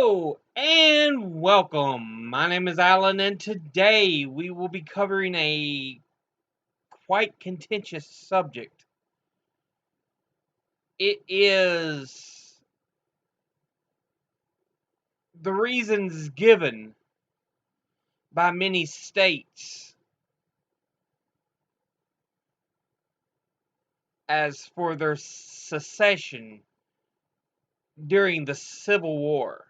Hello and welcome. My name is Alan, and today we will be covering a quite contentious subject. It is the reasons given by many states as for their secession during the Civil War.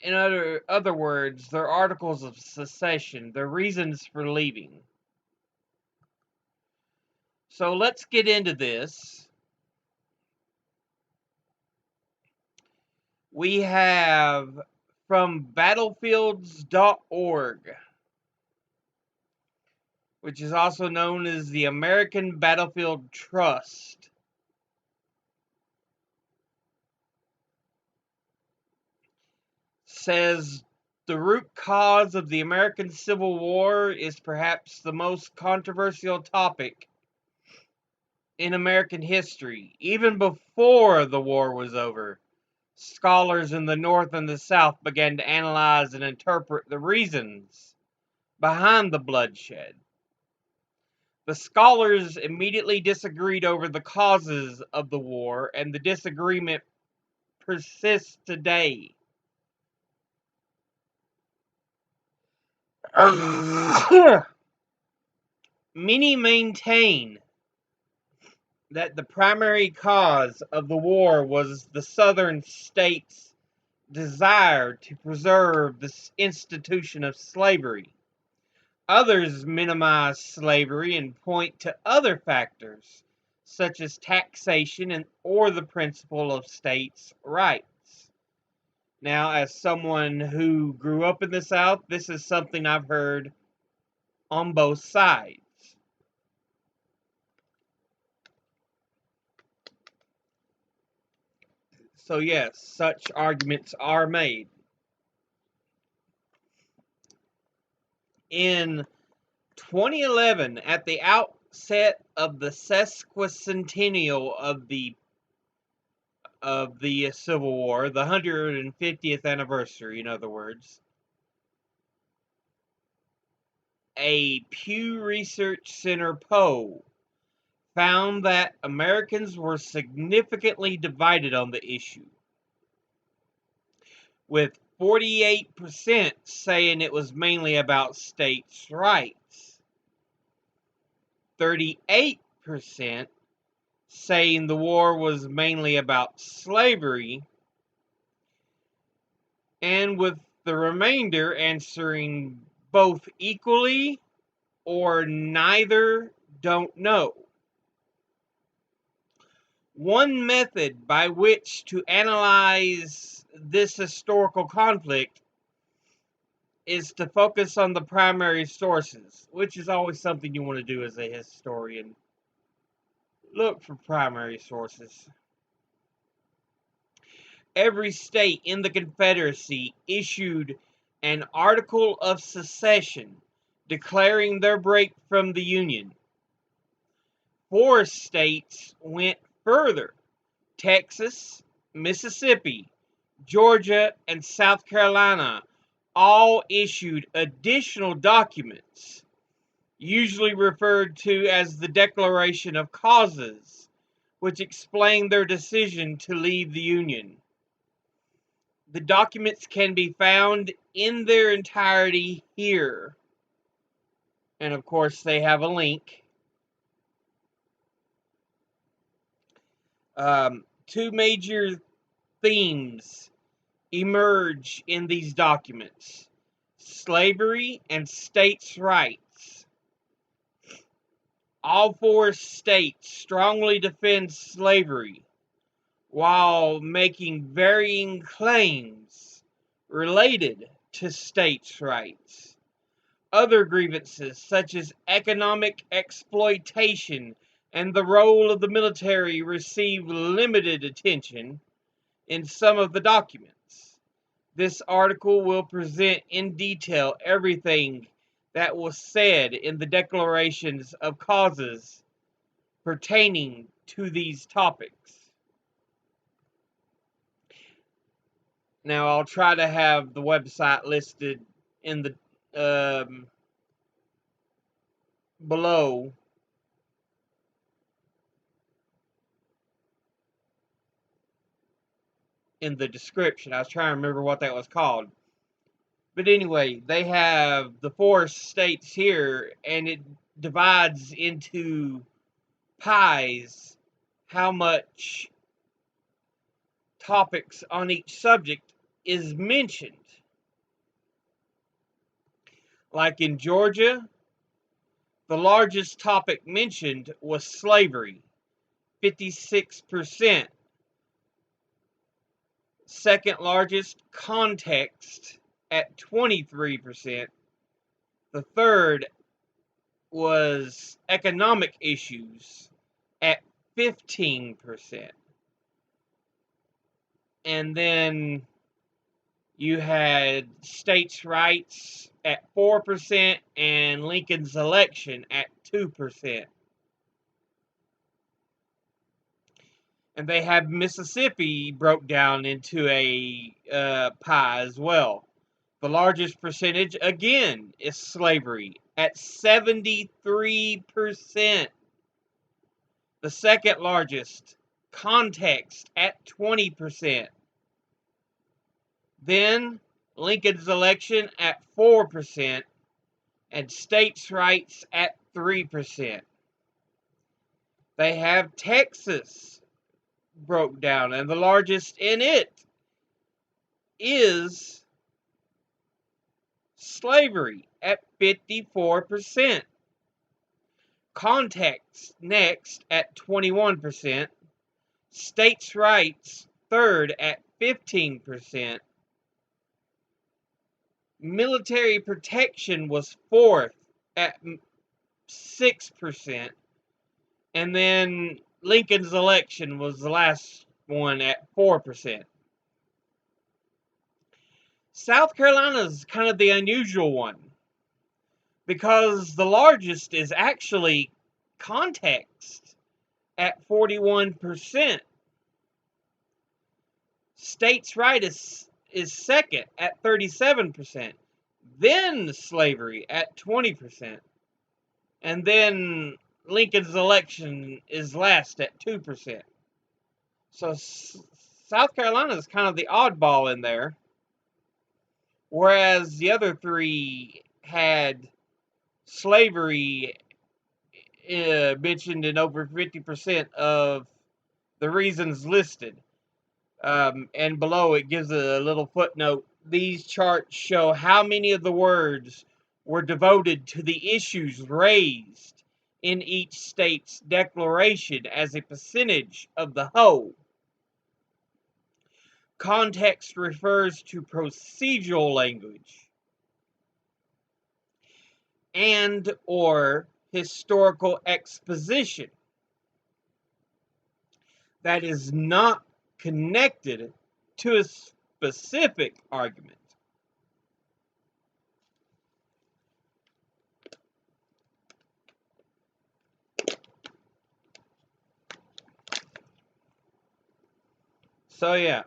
In other words, their articles of secession, their reasons for leaving. So let's get into this. We have from battlefields.org, which is also known as the American Battlefield Trust. Says the root cause of the American Civil War is perhaps the most controversial topic in American history. Even before the war was over, scholars in the North and the South began to analyze and interpret the reasons behind the bloodshed. The scholars immediately disagreed over the causes of the war, and the disagreement persists today. Many maintain that the primary cause of the war was the Southern states' desire to preserve the institution of slavery. Others minimize slavery and point to other factors, such as taxation or the principle of states' rights. Now, as someone who grew up in the South, this is something I've heard on both sides. So yes, such arguments are made. In 2011, at the outset of the sesquicentennial of the Civil War, the 150th anniversary, in other words, a Pew Research Center poll found that Americans were significantly divided on the issue, with 48% saying it was mainly about states' rights, 38% saying the war was mainly about slavery, and with the remainder answering both equally or neither, don't know. One method by which to analyze this historical conflict is to focus on the primary sources, which is always something you want to do as a historian. Look for primary sources. Every state in the Confederacy issued an article of secession declaring their break from the Union. 4 states went further. Texas, Mississippi, Georgia, and South Carolina all issued additional documents, usually referred to as the Declaration of Causes, which explained their decision to leave the Union. The documents can be found in their entirety here. And of course, they have a link. 2 major themes emerge in these documents: slavery and states' rights. All 4 states strongly defend slavery while making varying claims related to states' rights. Other grievances, such as economic exploitation and the role of the military, receive limited attention in some of the documents. This article will present in detail everything that was said in the declarations of causes pertaining to these topics. Now I'll try to have the website listed in the below. In the description. I was trying to remember what that was called. But anyway, they have the 4 states here, and it divides into pies how much topics on each subject is mentioned. Like in Georgia, the largest topic mentioned was slavery, 56%. Second largest, context, at 23%. The third was economic issues at 15%. And then you had states' rights at 4% and Lincoln's election at 2%. And they have Mississippi broke down into a pie as well. The largest percentage, again, is slavery at 73%. The second largest, context, at 20%. Then Lincoln's election at 4%, and states' rights at 3%. They have Texas broke down, and the largest in it is slavery at 54%. Context next at 21%. States' rights third at 15%. Military protection was fourth at 6%. And then Lincoln's election was the last one at 4%. South Carolina is kind of the unusual one, because the largest is actually context at 41%. States' rights is second at 37%. Then slavery at 20%. And then Lincoln's election is last at 2%. So South Carolina is kind of the oddball in there, whereas the other 3 had slavery mentioned in over 50% of the reasons listed. And below it gives a little footnote. These charts show how many of the words were devoted to the issues raised in each state's declaration as a percentage of the whole. Context refers to procedural language and or historical exposition that is not connected to a specific argument. So yeah.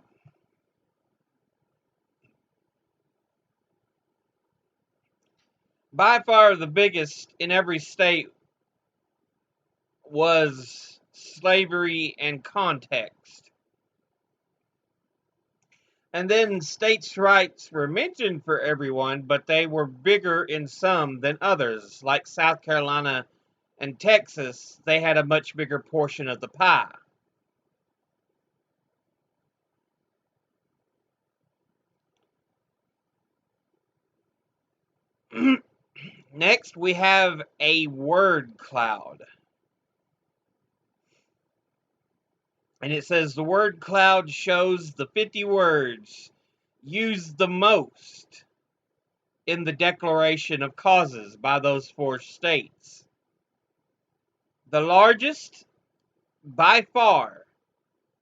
By far the biggest in every state was slavery and context. And then states' rights were mentioned for everyone, but they were bigger in some than others. Like South Carolina and Texas, they had a much bigger portion of the pie. Next, we have a word cloud. And it says the word cloud shows the 50 words used the most in the Declaration of Causes by those 4 states. The largest, by far,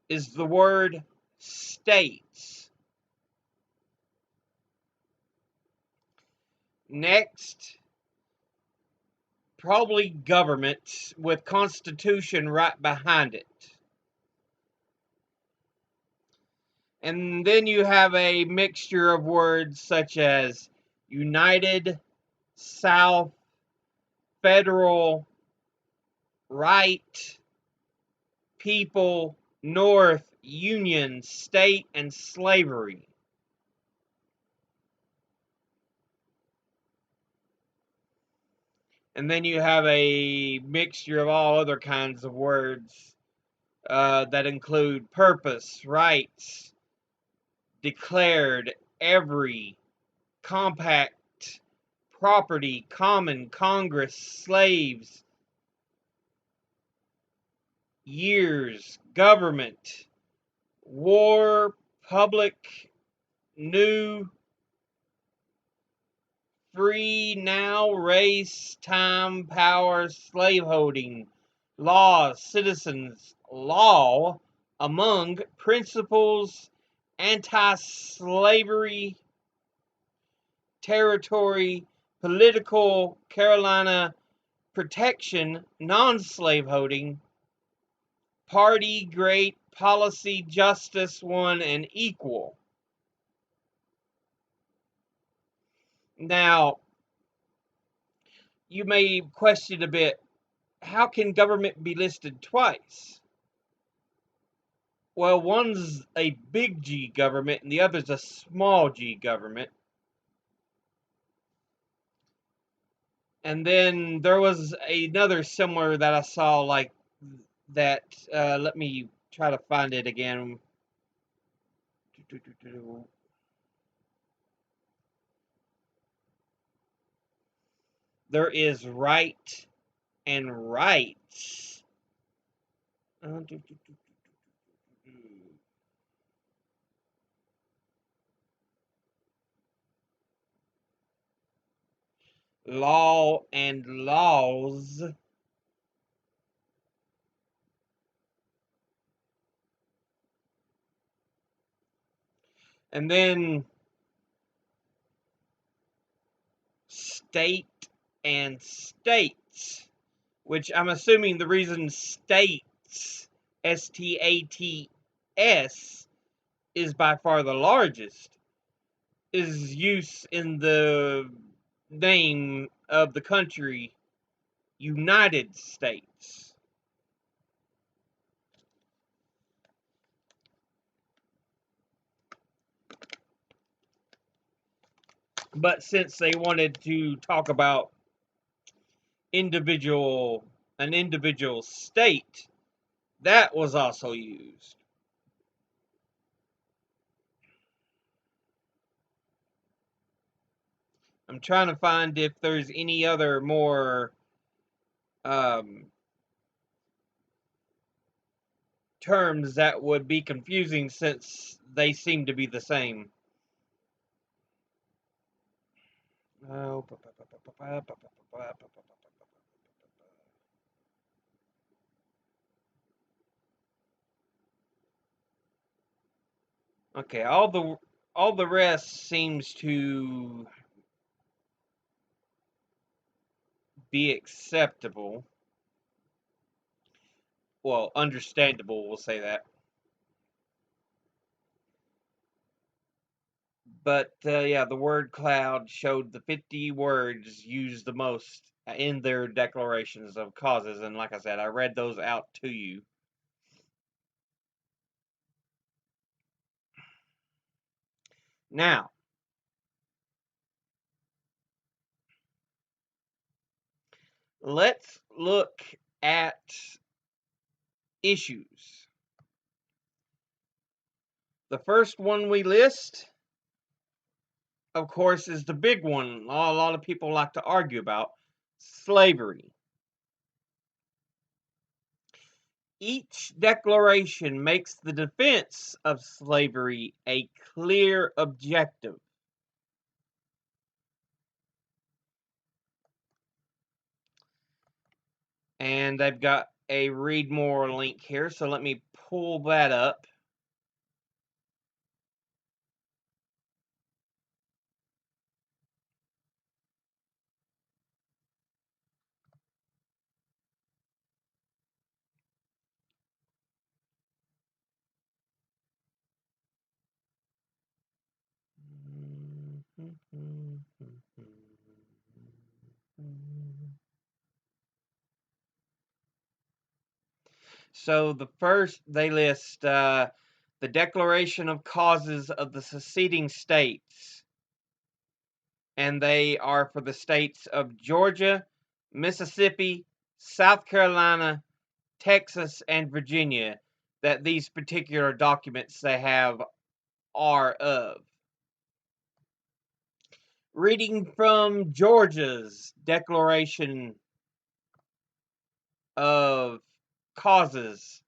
is the word states. Next, probably government, with Constitution right behind it. And then you have a mixture of words such as united, south, federal, right, people, north, union, state, and slavery. And then you have a mixture of all other kinds of words that include purpose, rights, declared, every, compact, property, common, Congress, slaves, years, government, war, public, new, free, now, race, time, power, slaveholding, laws, citizens, law, among, principles, anti-slavery, territory, political, Carolina, protection, non-slaveholding, party, great, policy, justice, one, and equal. Now, you may question a bit, how can government be listed twice? Well, one's a big G government and the other's a small g government. And then there was another similar that I saw like that. Let me try to find it again. There is right and rights. Law and laws. And then state and states, which I'm assuming the reason states, S-T-A-T-S, is by far the largest, is use in the name of the country, United States. But since they wanted to talk about an individual state, that was also used. I'm trying to find if there's any other more terms that would be confusing since they seem to be the same. Okay, all the rest seems to be acceptable. Well, understandable, we'll say that. But yeah, the word cloud showed the 50 words used the most in their declarations of causes. And like I said, I read those out to you. Now, let's look at issues. The first one we list, of course, is the big one a lot of people like to argue about, slavery. Each declaration makes the defense of slavery a clear objective. And I've got a read more link here, so let me pull that up. So the first, they list the Declaration of Causes of the Seceding States, and they are for the states of Georgia, Mississippi, South Carolina, Texas, and Virginia, that these particular documents they have are of. Reading from Georgia's Declaration of Causes.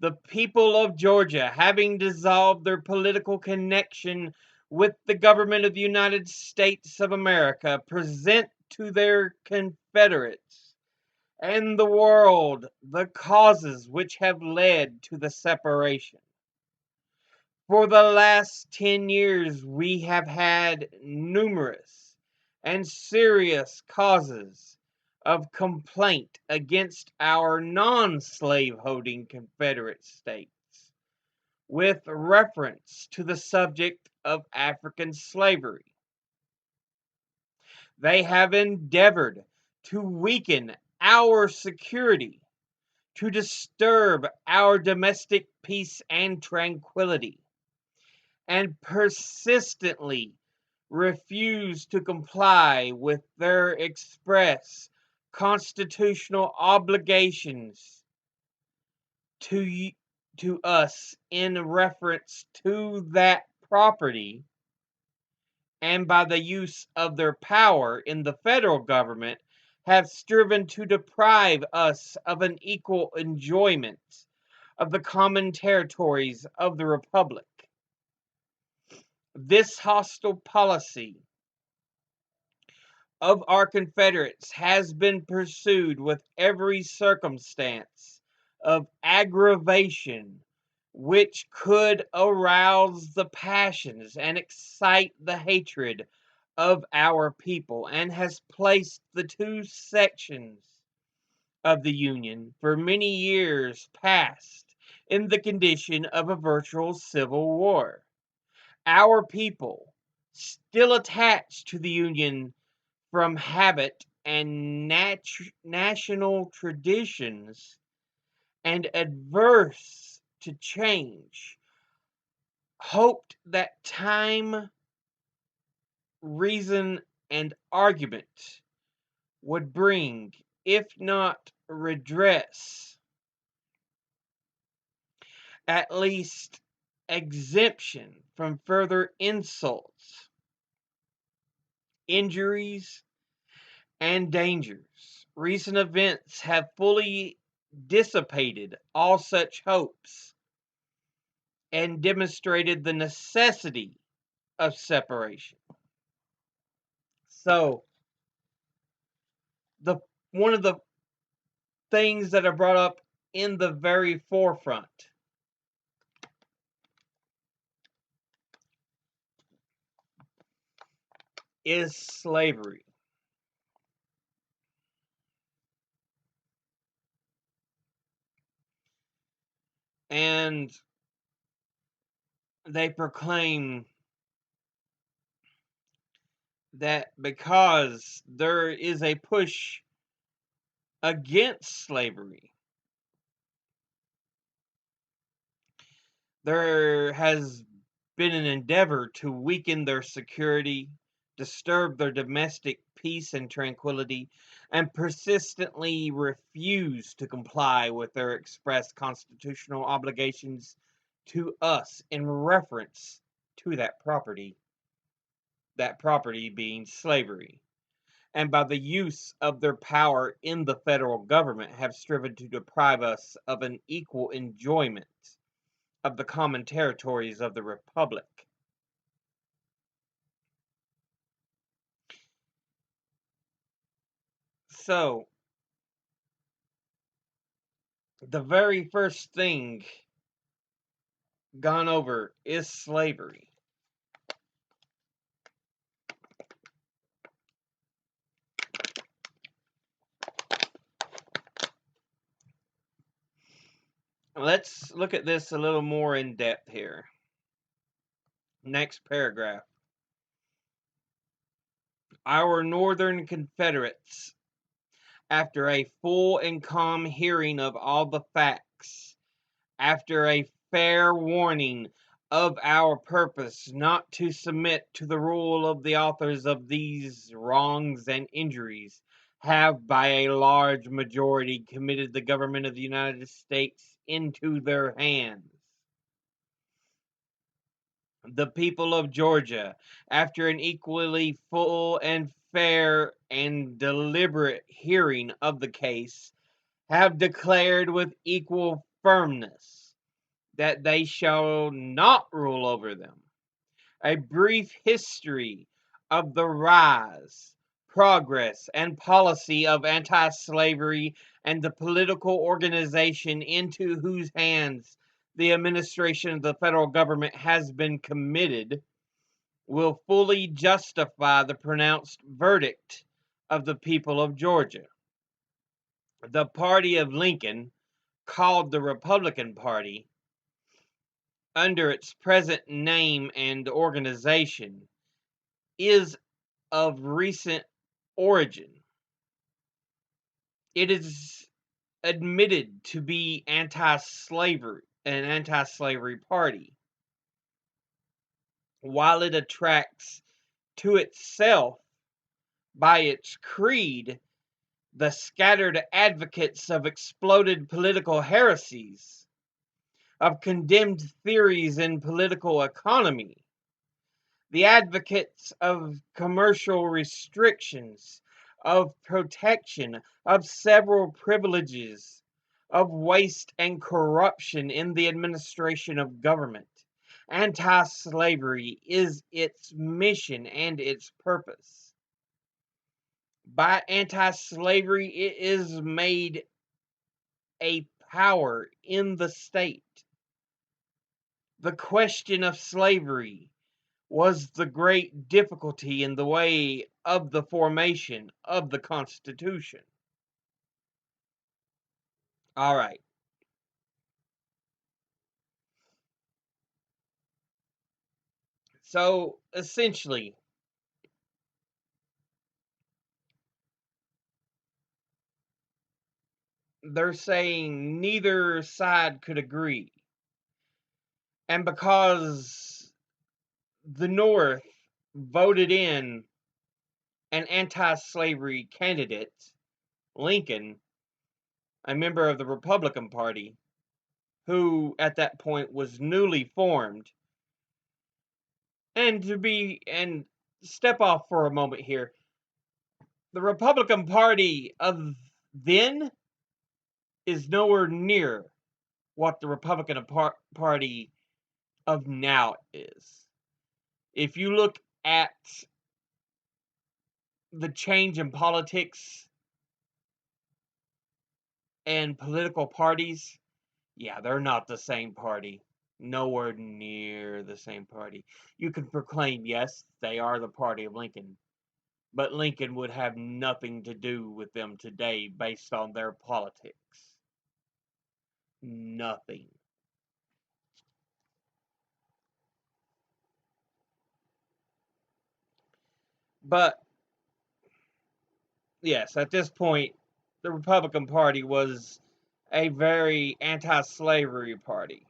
The people of Georgia, having dissolved their political connection with the government of the United States of America, present to their Confederates and the world the causes which have led to the separation. For the last 10 years, we have had numerous and serious causes of complaint against our non-slaveholding Confederate states with reference to the subject of African slavery. They have endeavored to weaken our security, to disturb our domestic peace and tranquility, and persistently refuse to comply with their express constitutional obligations to us in reference to that property, and by the use of their power in the federal government have striven to deprive us of an equal enjoyment of the common territories of the Republic. This hostile policy of our Confederates has been pursued with every circumstance of aggravation which could arouse the passions and excite the hatred of our people, and has placed the two sections of the Union for many years past in the condition of a virtual civil war. Our people, still attached to the Union from habit and national traditions, and adverse to change, hoped that time, reason, and argument would bring, if not redress, at least exemption from further insults, injuries, and dangers. Recent events have fully dissipated all such hopes and demonstrated the necessity of separation. So, the one of the things that are brought up in the very forefront is slavery. And they proclaim that because there is a push against slavery, there has been an endeavor to weaken their security, disturb their domestic peace and tranquility, and persistently refuse to comply with their express constitutional obligations to us in reference to that property being slavery, and by the use of their power in the federal government have striven to deprive us of an equal enjoyment of the common territories of the Republic. So, the very first thing gone over is slavery. Let's look at this a little more in depth here. Next paragraph. Our Northern Confederates, after a full and calm hearing of all the facts, after a fair warning of our purpose not to submit to the rule of the authors of these wrongs and injuries, have by a large majority committed the government of the United States into their hands. The people of Georgia, after an equally full and fair and deliberate hearing of the case, have declared with equal firmness that they shall not rule over them. A brief history of the rise, progress, and policy of anti-slavery and the political organization into whose hands the administration of the federal government has been committed will fully justify the pronounced verdict of the people of Georgia. The party of Lincoln, called the Republican Party, under its present name and organization, is of recent origin. It is admitted to be anti-slavery, an anti-slavery party, while it attracts to itself by its creed the scattered advocates of exploded political heresies, of condemned theories in political economy, the advocates of commercial restrictions, of protection, of several privileges, of waste and corruption in the administration of government. Anti-slavery is its mission and its purpose. By anti-slavery, it is made a power in the state. The question of slavery was the great difficulty in the way of the formation of the Constitution. All right. So essentially, they're saying neither side could agree. And because the North voted in an anti-slavery candidate, Lincoln, a member of the Republican Party, who at that point was newly formed, and step off for a moment here, the Republican Party of then is nowhere near what the Republican Party of now is. If you look at the change in politics and political parties, yeah, they're not the same party. Nowhere near the same party. You can proclaim, yes, they are the party of Lincoln, but Lincoln would have nothing to do with them today based on their politics. Nothing. But yes, at this point, the Republican Party was a very anti-slavery party.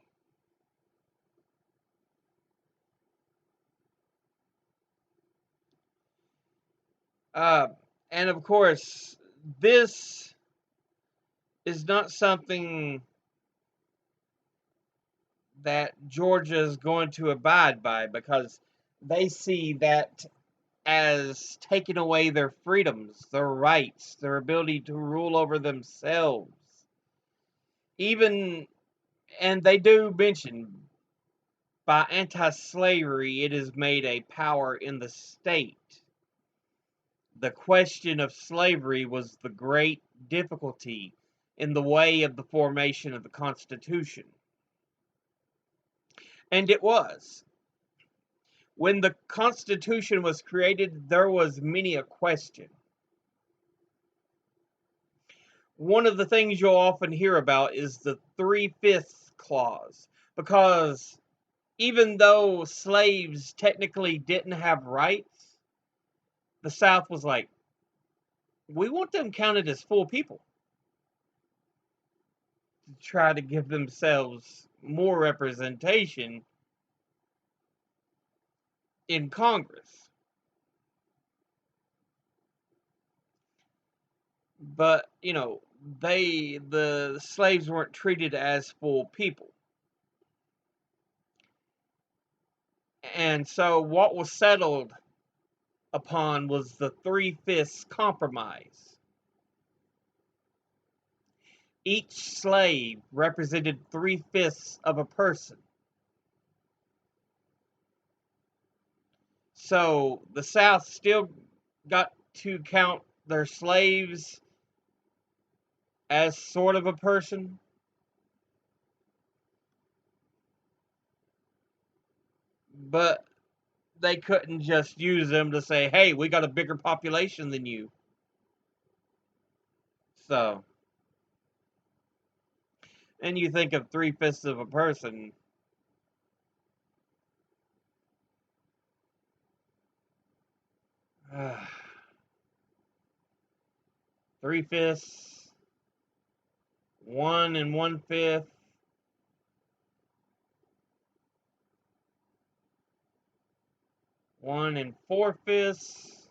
Uh, and of course, this is not something that Georgia is going to abide by because they see that as taking away their freedoms, their rights, their ability to rule over themselves. Even, and they do mention, by anti-slavery, it is made a power in the state. The question of slavery was the great difficulty in the way of the formation of the Constitution. And it was. When the Constitution was created, there was many a question. One of the things you'll often hear about is the 3/5 clause, because even though slaves technically didn't have rights, the South was like, we want them counted as full people to try to give themselves more representation in Congress. But, the slaves weren't treated as full people. And so what was settled upon was the Three-Fifths Compromise. Each slave represented 3/5 of a person. So the South still got to count their slaves as sort of a person, but they couldn't just use them to say, hey, we got a bigger population than you. So, and you think of 3/5 of a person, 3/5, 1 1/5, 1 4/5,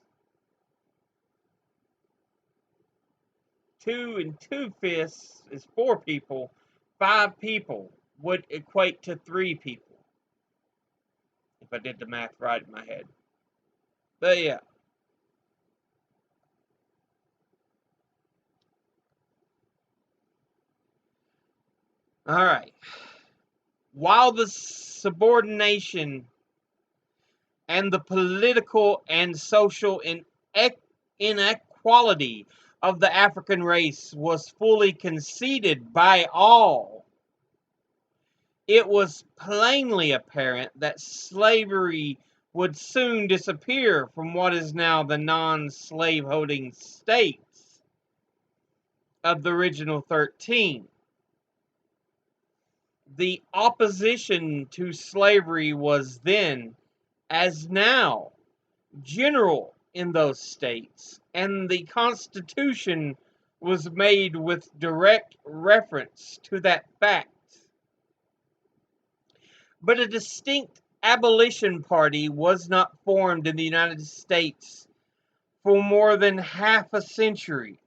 2 2/5 is 4 people. 5 people would equate to 3 people, if I did the math right in my head. But yeah. All right. While the subordination and the political and social inequality of the African race was fully conceded by all, it was plainly apparent that slavery would soon disappear from what is now the non-slaveholding states of the original 13. The opposition to slavery was then, as now, general in those states, and the Constitution was made with direct reference to that fact. But a distinct abolition party was not formed in the United States for more than half a century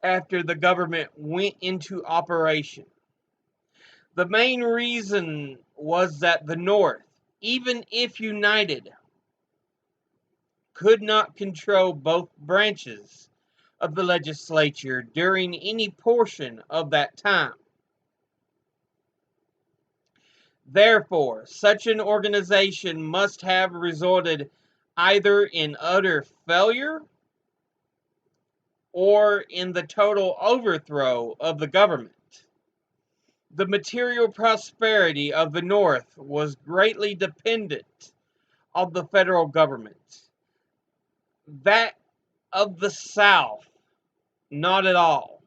after the government went into operation. The main reason was that the North, even if united, could not control both branches of the legislature during any portion of that time. Therefore, such an organization must have resulted either in utter failure or in the total overthrow of the government. The material prosperity of the North was greatly dependent on the federal government. That of the South, not at all.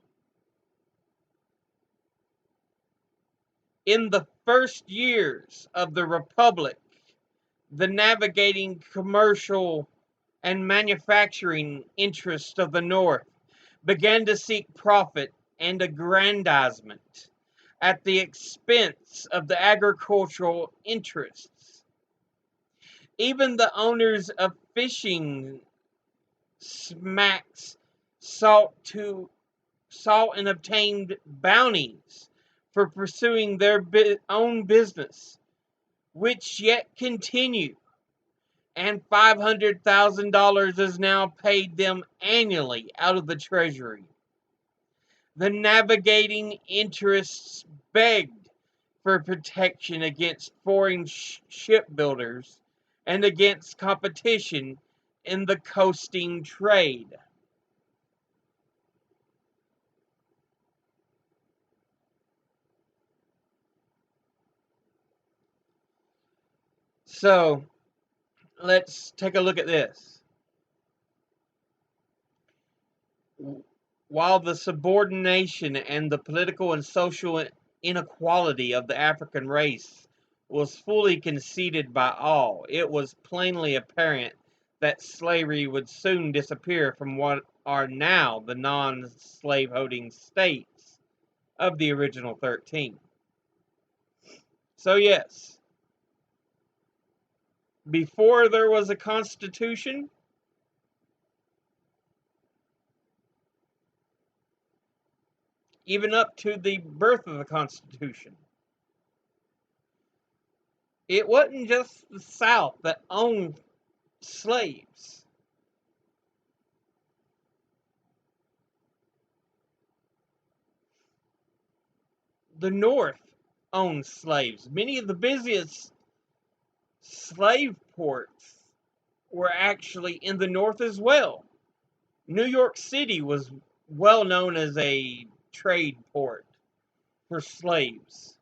In the first years of the Republic, the navigating commercial and manufacturing interests of the North began to seek profit and aggrandizement at the expense of the agricultural interests. Even the owners of fishing smacks sought and obtained bounties for pursuing their own business, which yet continue, and $500,000 is now paid them annually out of the Treasury. The navigating interests begged for protection against foreign shipbuilders and against competition in the coasting trade. So, let's take a look at this. While the subordination and the political and social inequality of the African race was fully conceded by all, it was plainly apparent that slavery would soon disappear from what are now the non-slaveholding states of the original 13. So yes, before there was a constitution, even up to the birth of the Constitution, it wasn't just the South that owned slaves. The North owned slaves. Many of the busiest slave ports were actually in the North as well. New York City was well known as a trade port for slaves.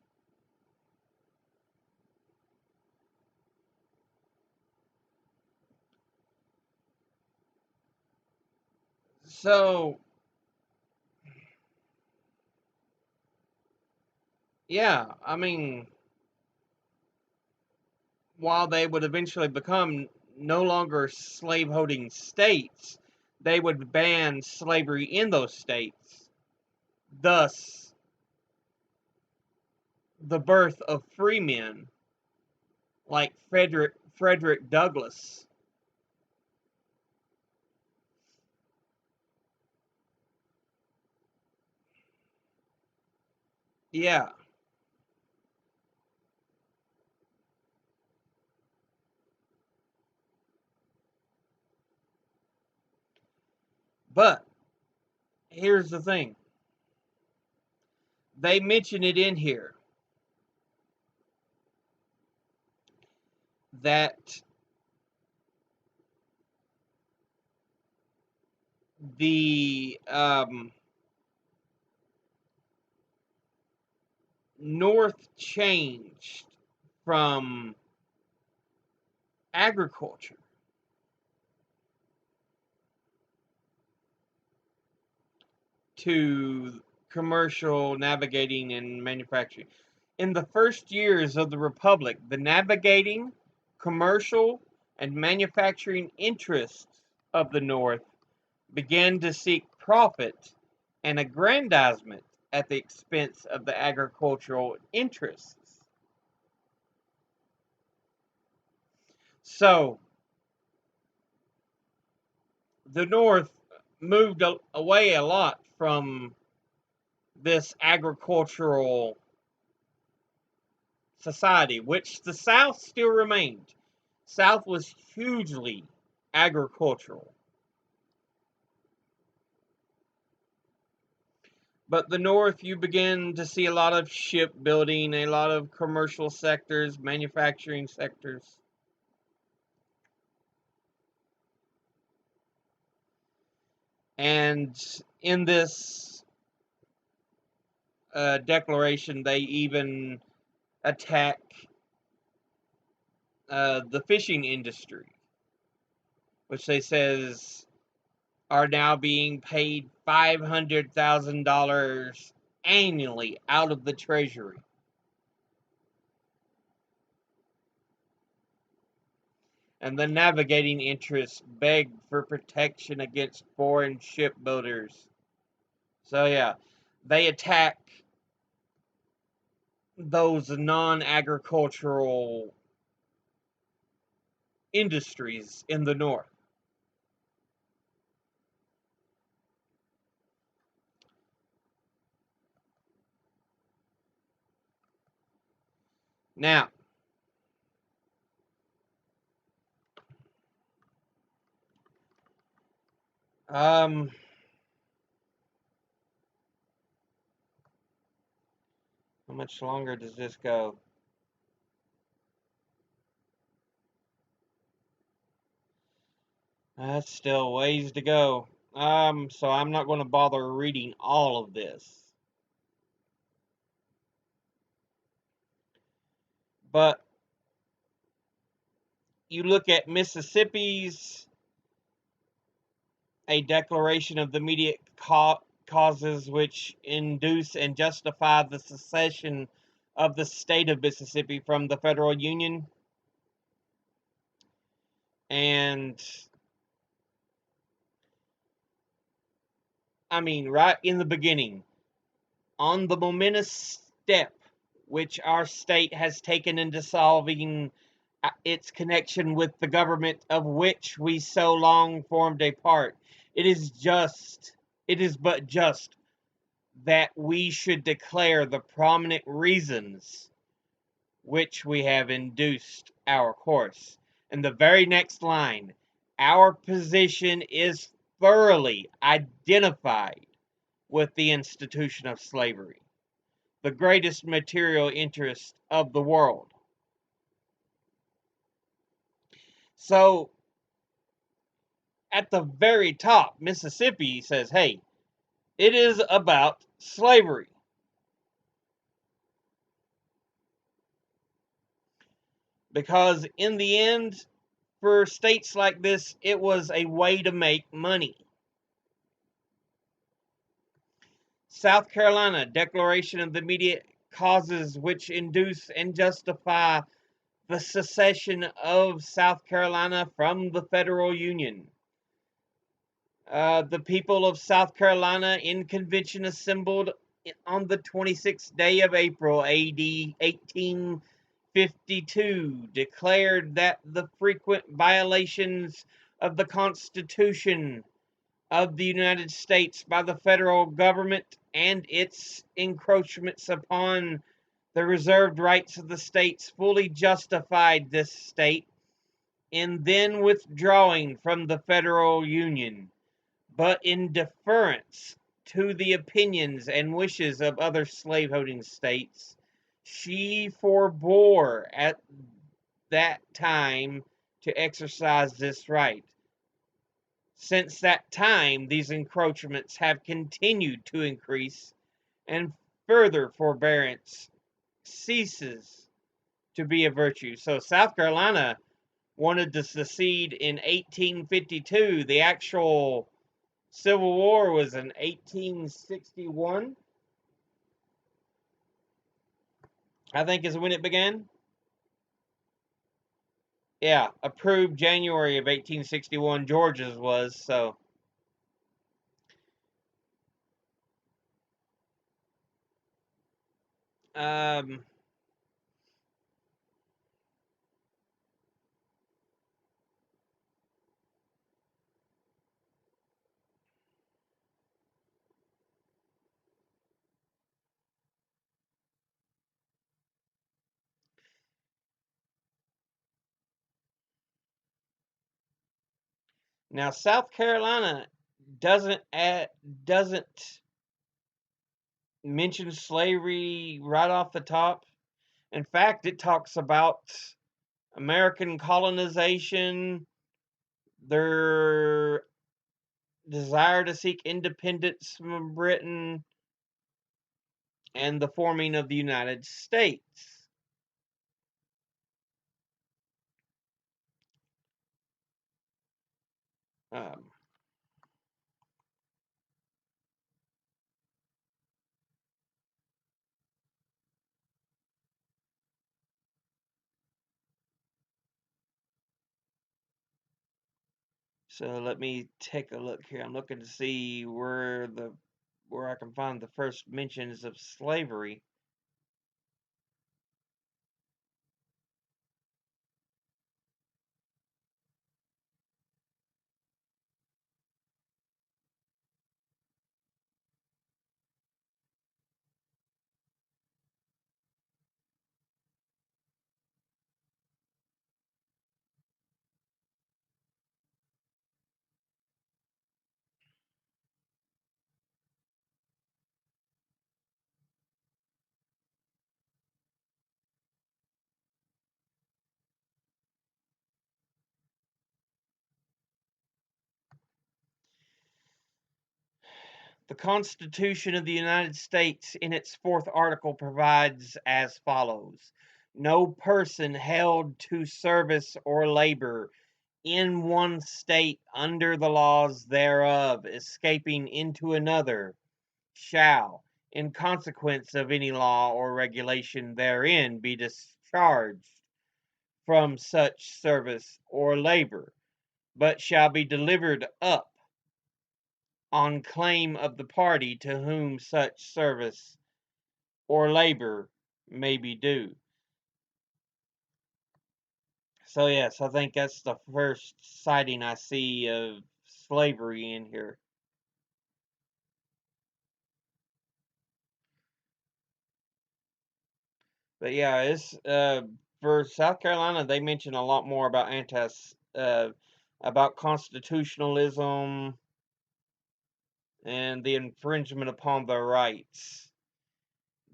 So, yeah, I mean, while they would eventually become no longer slaveholding states, they would ban slavery in those states. Thus, the birth of free men like Frederick Douglass. Yeah, but here's the thing. They mention it in here that the North changed from agriculture to commercial navigating and manufacturing. In the first years of the Republic, the navigating, commercial, and manufacturing interests of the North began to seek profit and aggrandizement at the expense of the agricultural interests. So, the North moved away a lot from this agricultural society, which the South still remained. South was hugely agricultural. But the North, you begin to see a lot of shipbuilding, a lot of commercial sectors, manufacturing sectors. And in this declaration, they even attack the fishing industry, which they says are now being paid $500,000 annually out of the treasury. And the navigating interests begged for protection against foreign shipbuilders. So yeah, they attack those non-agricultural industries in the North. Now, um, how much longer does this go? That's still ways to go. So I'm not going to bother reading all of this. But you look at Mississippi's a declaration of the immediate causes which induce and justify the secession of the state of Mississippi from the federal union. And right in the beginning, on the momentous step which our state has taken in dissolving its connection with the government of which we so long formed a part, it is just, it is but just that we should declare the prominent reasons which we have induced our course. And the very next line, our position is thoroughly identified with the institution of slavery, the greatest material interest of the world. So at the very top, Mississippi says, hey, it is about slavery. Because in the end, for states like this, it was a way to make money. South Carolina, Declaration of the Immediate Causes which induce and justify the secession of South Carolina from the federal union. The people of South Carolina in convention assembled on the 26th day of April, A.D. 1852, declared that the frequent violations of the Constitution of the United States by the federal government and its encroachments upon the reserved rights of the states fully justified this state in then withdrawing from the federal union, but in deference to the opinions and wishes of other slaveholding states, she forbore at that time to exercise this right. Since that time, these encroachments have continued to increase, and further forbearance ceases to be a virtue. So South Carolina wanted to secede in 1852. The actual Civil War was in 1861, I think is when it began. Yeah, approved January of 1861, Georgia's was, so. Um, Now South Carolina doesn't doesn't mention slavery right off the top. In fact, it talks about American colonization, their desire to seek independence from Britain, and the forming of the United States. Um, so let me take a look here. I'm looking to see where I can find the first mentions of slavery. The Constitution of the United States, in its fourth article, provides as follows: no person held to service or labor in one state under the laws thereof, escaping into another, shall, in consequence of any law or regulation therein, be discharged from such service or labor, but shall be delivered up on claim of the party to whom such service or labor may be due. So yes, I think that's the first sighting I see of slavery in here. But yeah, it's for South Carolina. They mention a lot more about about constitutionalism and the infringement upon their rights.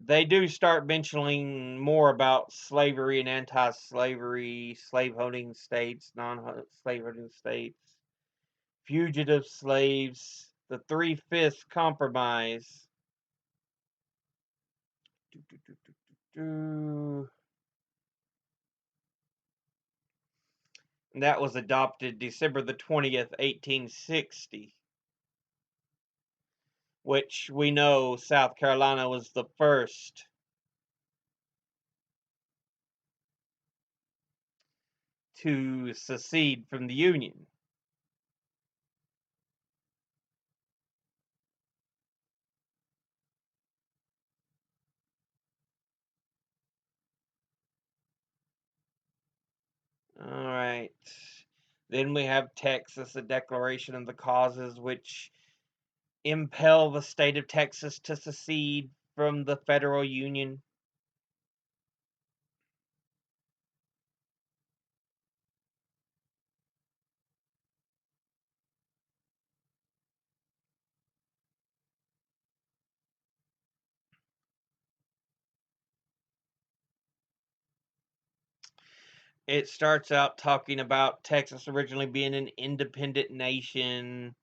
They do start mentioning more about slavery and anti-slavery, slaveholding states, non-slaveholding states, fugitive slaves, the Three-Fifths Compromise. And that was adopted December the 20th, 1860, which we know South Carolina was the first to secede from the Union. All right. Then we have Texas, the Declaration of the Causes, which impel the state of Texas to secede from the federal union. It starts out talking about Texas originally being an independent nation,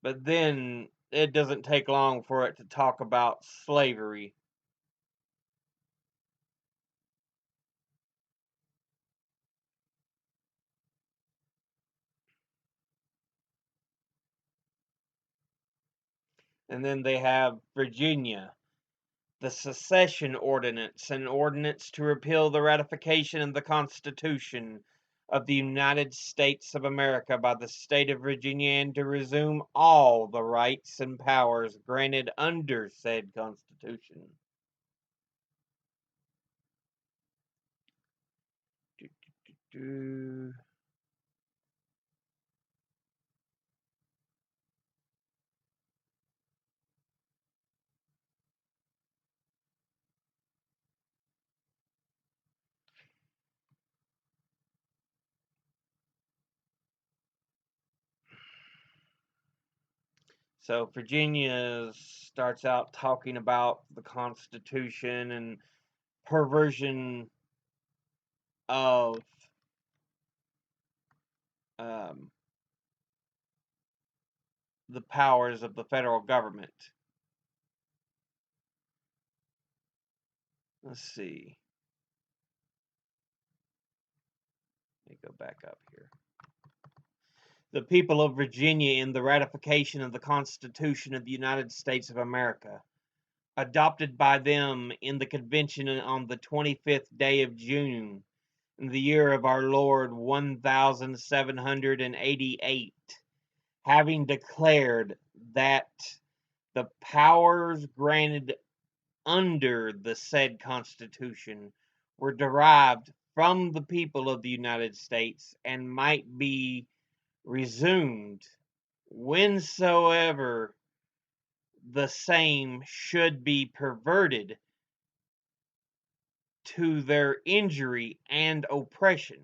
but then it doesn't take long for it to talk about slavery. And then they have Virginia, the Secession Ordinance, an ordinance to repeal the ratification of the Constitution of the United States of America by the state of Virginia and to resume all the rights and powers granted under said Constitution. Do, do, do. So Virginia starts out talking about the Constitution and perversion of um, the powers of the federal government. Let's see. Let me go back up here. The people of Virginia in the ratification of the Constitution of the United States of America, adopted by them in the convention on the 25th day of June, in the year of our Lord 1788, having declared that the powers granted under the said Constitution were derived from the people of the United States and might be resumed whensoever the same should be perverted to their injury and oppression,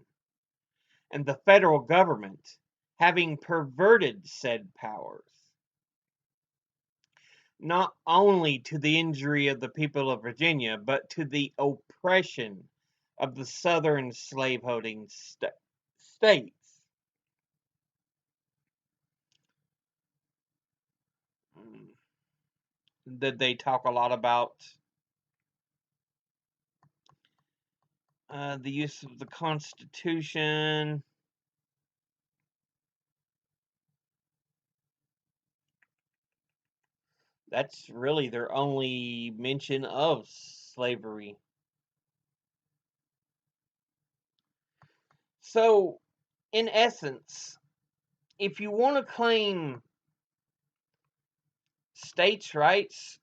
and the federal government, having perverted said powers, not only to the injury of the people of Virginia, but to the oppression of the southern slaveholding states. Did they talk a lot about the use of the Constitution? That's really their only mention of slavery. So, in essence, if you want to claim states' rights,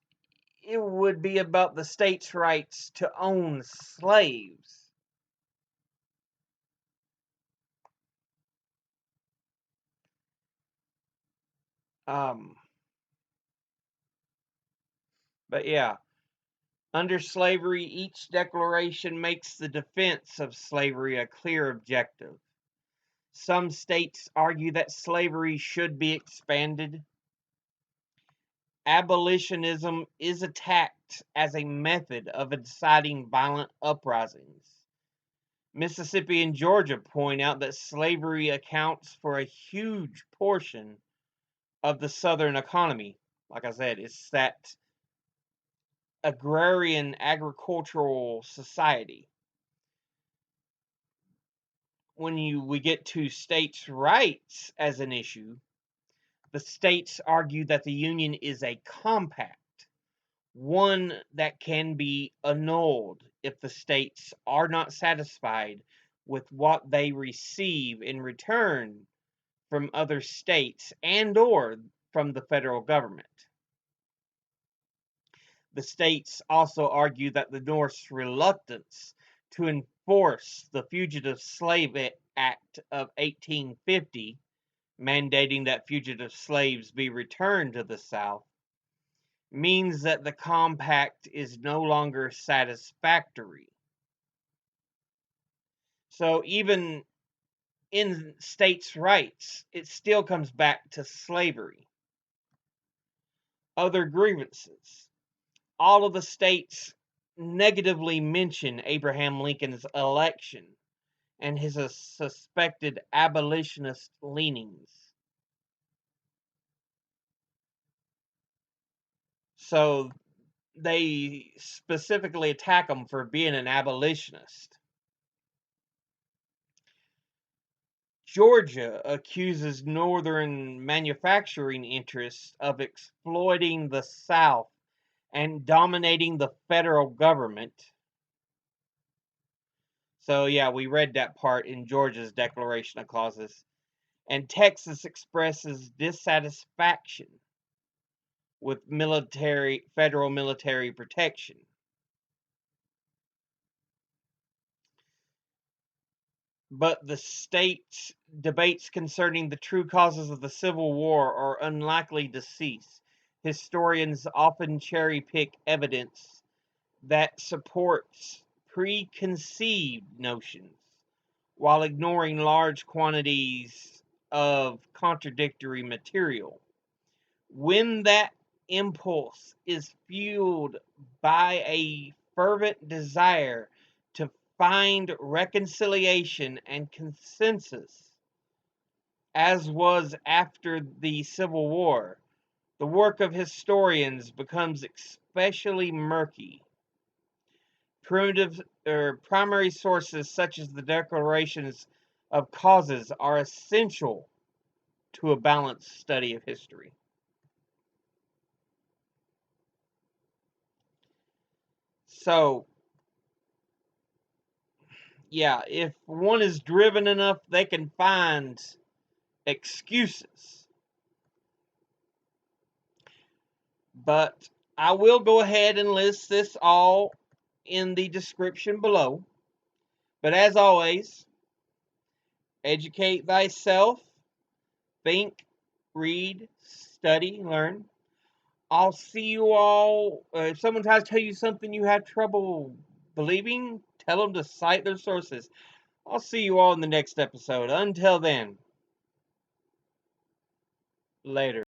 it would be about the states' rights to own slaves. But yeah, under slavery, each declaration makes the defense of slavery a clear objective. Some states argue that slavery should be expanded. Abolitionism is attacked as a method of inciting violent uprisings. Mississippi and Georgia point out that slavery accounts for a huge portion of the Southern economy. Like I said, it's that agrarian agricultural society. When we get to states' rights as an issue, the states argue that the Union is a compact, one that can be annulled if the states are not satisfied with what they receive in return from other states and or from the federal government. The states also argue that the North's reluctance to enforce the Fugitive Slave Act of 1850, mandating that fugitive slaves be returned to the South, means that the compact is no longer satisfactory. So even in states' rights, it still comes back to slavery. Other grievances. All of the states negatively mention Abraham Lincoln's election and his suspected abolitionist leanings. So they specifically attack him for being an abolitionist. Georgia accuses Northern manufacturing interests of exploiting the South and dominating the federal government. So yeah, we read that part in Georgia's Declaration of Clauses. And Texas expresses dissatisfaction with federal military protection. But the state's debates concerning the true causes of the Civil War are unlikely to cease. Historians often cherry pick evidence that supports preconceived notions while ignoring large quantities of contradictory material. When that impulse is fueled by a fervent desire to find reconciliation and consensus, as was after the Civil War, the work of historians becomes especially murky. Primary sources such as the declarations of causes are essential to a balanced study of history. So, yeah, if one is driven enough, they can find excuses. But I will go ahead and list this all in the description below. But as always, educate thyself, think, read, study, learn. I'll see you all. If someone tries to tell you something you have trouble believing, tell them to cite their sources. I'll see you all in the next episode. Until then, later.